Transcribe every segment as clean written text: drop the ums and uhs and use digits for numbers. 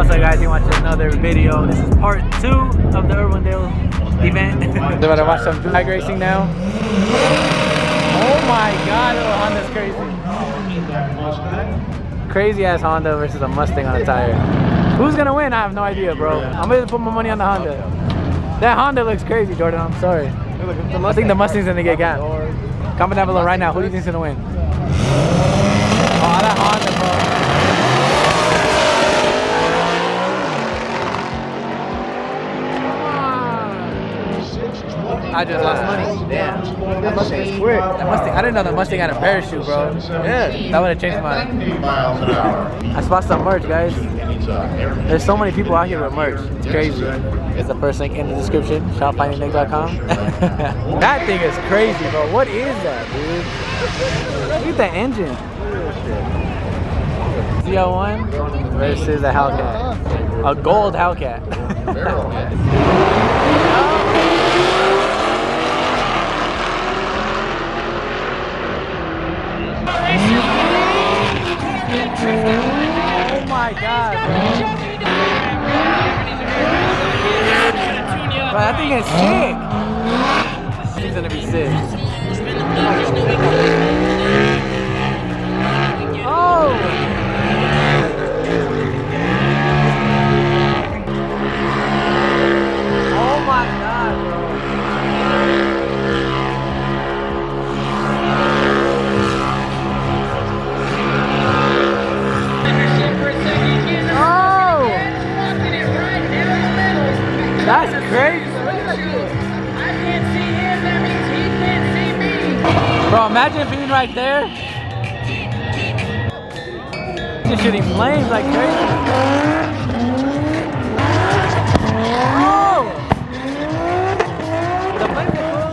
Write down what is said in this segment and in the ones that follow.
What's up, guys? You watch another video. This is part 2 of the Irwindale event. We're about to watch some drag racing now. Oh my god, little Honda's crazy. Crazy ass Honda versus a Mustang on a tire. Who's gonna win? I have no idea, bro. I'm gonna put my money on the Honda. That Honda looks crazy, Jordan. I'm sorry. I think the Mustang's gonna get got. Comment down below right now. Who do you think's gonna win? Oh, that Honda, bro. I just lost money. Damn. That Mustang's quick. That Mustang, I didn't know the Mustang had a parachute, bro. Yeah. That would have changed my... I spot some merch, guys. There's so many people out here with merch. It's crazy. It's the first link in the description. ShopFindingNick.com. That thing is crazy, bro. What is that, dude? Look at that engine. ZL1 versus a Hellcat. A gold Hellcat. Oh my god, bro. Bro, that thing is sick. This thing's gonna be sick. Oh! Oh my god, bro. That's crazy. I can't see him, that means he can't see me. Bro, imagine being right there. Just shooting flames like crazy. Oh! The flames are cool.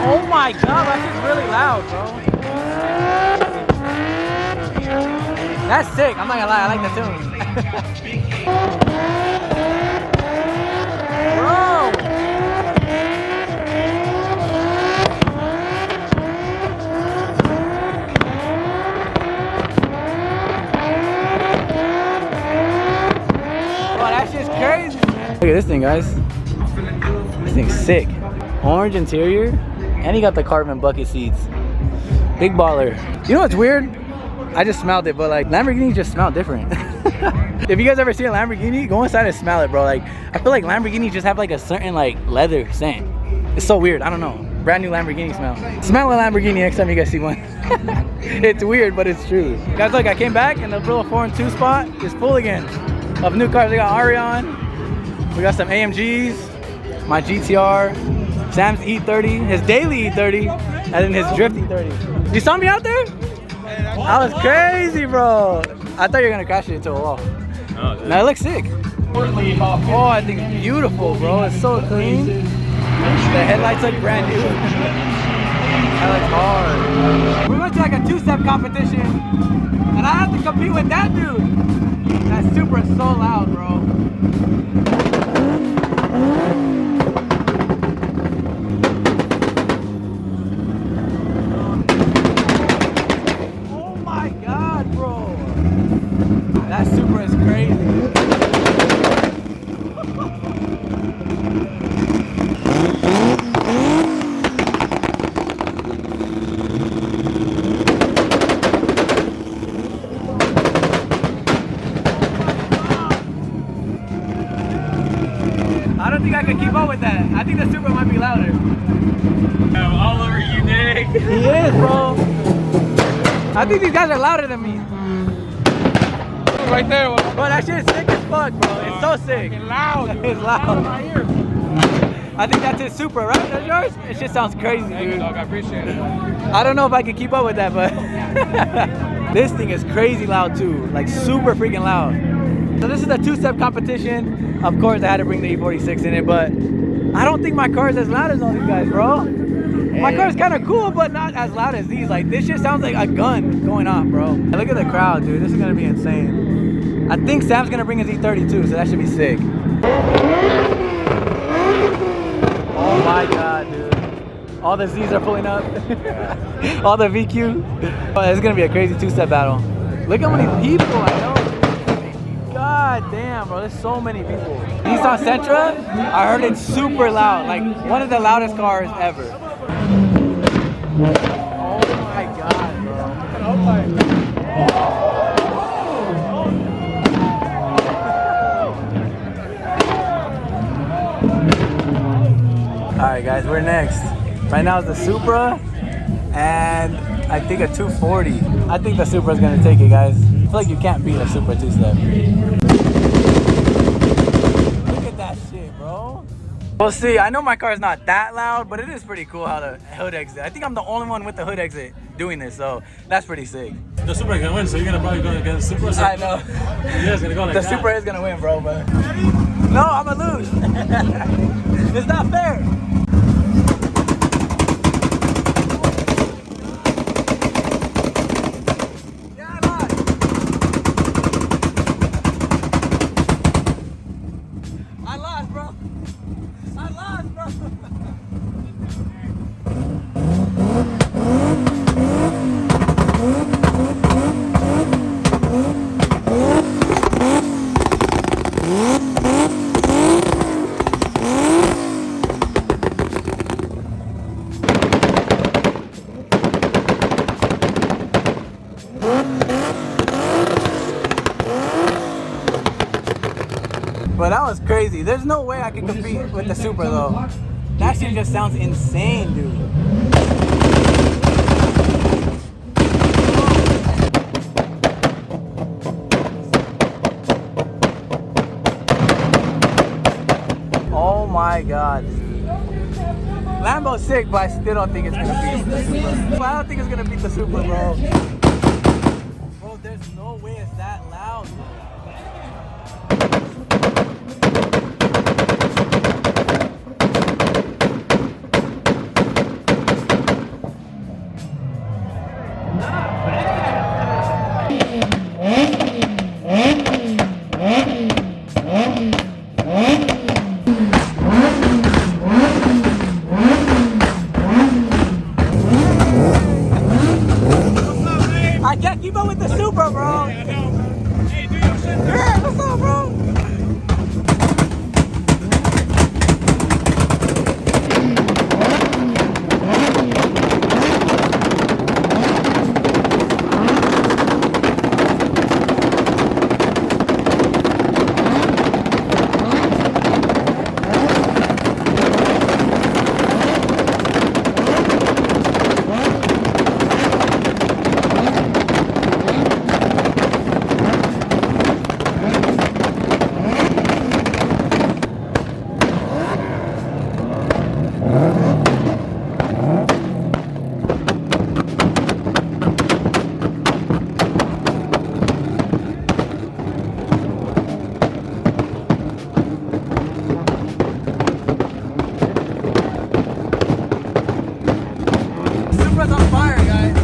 Oh my god, that's just really loud, bro. That's sick. I'm not gonna lie, I like the tune. Bro! Bro, that shit's crazy. Look at this thing, guys. This thing's sick. Orange interior, and he got the carbon bucket seats. Big baller. You know what's weird? I just smelled it, but like Lamborghinis just smell different. If you guys ever see a Lamborghini, go inside and smell it, bro. Like I feel like Lamborghinis just have like a certain like leather scent. It's so weird. I don't know. Brand new Lamborghini smell. Smell a Lamborghini next time you guys see one. It's weird, but it's true. Guys, look, I came back and the little 4-2 spot is full again of new cars. We got Arion. We got some AMGs. My GTR. Sam's E30. His daily E30. And then his drift E30. You saw me out there? That was crazy, bro. I thought you were gonna crash it into a wall. No, it looks sick. Oh, I think it's beautiful, bro. It's so clean. The headlights look brand new. That looks hard. We went to like a 2-step competition, and I had to compete with that dude. That Supra is so loud, bro. That Supra is crazy. I don't think I could keep up with that. I think the Supra might be louder. I'm all over you, Nick. He is, bro. I think these guys are louder than me. Right there, bro. That shit is sick as fuck, bro. It's so sick. It's loud. It's loud. I think that's his Supra, right? That's yours? It shit sounds crazy, dude. Thank you, dog. I appreciate it. I don't know if I can keep up with that, but this thing is crazy loud too. Like super freaking loud. So this is a 2-step competition. Of course, I had to bring the E46 in it, but I don't think my car is as loud as all these guys, bro. My car is kind of cool, but not as loud as these. Like, this shit sounds like a gun going off, bro. Look at the crowd, dude. This is gonna be insane. I think Sam's gonna bring his E30 too, so that should be sick. Oh my god, dude. All the Z's are pulling up. All the VQ. Oh, it's gonna be a crazy two-step battle. Look how many people, I know. God damn, bro, there's so many people. Nissan Sentra, I heard it's super loud. Like, one of the loudest cars ever. Oh my God, bro. Oh my God. Alright guys, we're next. Right now it's the Supra and I think a 240. I think the Supra is gonna take it, guys. I feel like you can't beat a Supra two-step. Look at that shit, bro. We'll see. I know my car is not that loud, but it is pretty cool how the hood exit. I think I'm the only one with the hood exit doing this, so that's pretty sick. The Supra is gonna win, so you're gonna probably go against the Supra. So I know. Yeah, it's gonna go like the that. Supra is gonna win, bro, but no, I'm gonna lose. It's not fair. But that was crazy. There's no way I can compete with the Supra though. That shit just sounds insane, dude. Oh my God, dude. Lambo's sick, but I still don't think it's gonna beat the Supra. I don't think it's gonna beat the Supra, bro. Bro, there's no way it's that loud, bro. I can't keep up with the Supra, bro. Hey, do your shit. Yeah, what's up, bro? Supra's on fire, guys.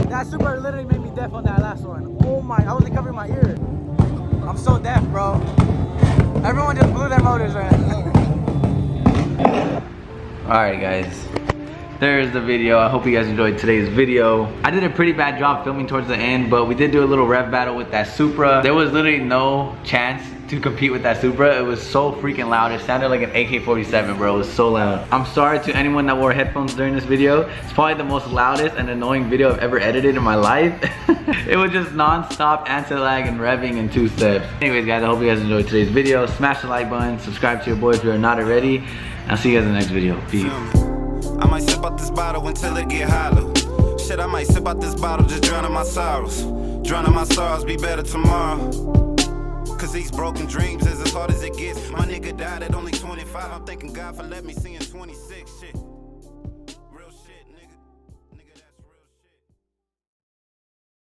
That Supra literally made me deaf on that last one. Oh my, I wasn't covering my ear. I'm so deaf, bro. Everyone just blew their motors right now. Alright guys, there's the video. I hope you guys enjoyed today's video. I did a pretty bad job filming towards the end, but we did do a little rev battle with that Supra. There was literally no chance to compete with that Supra. It was so freaking loud. It sounded like an AK-47, bro. It was so loud. I'm sorry to anyone that wore headphones during this video. It's probably the most loudest and annoying video I've ever edited in my life. It was just non-stop anti-lag and revving in 2 steps. Anyways, guys, I hope you guys enjoyed today's video. Smash the like button, subscribe to your boy if you are not already. I'll see you guys in the next video. Peace. I might sip out this bottle until it get hollow. Shit, I might sip out this bottle, just drowning my sorrows. Drowning my sorrows, be better tomorrow. Cause these broken dreams is as hard as it gets. My nigga died at only 25. I'm thanking God for letting me see in 26. Shit.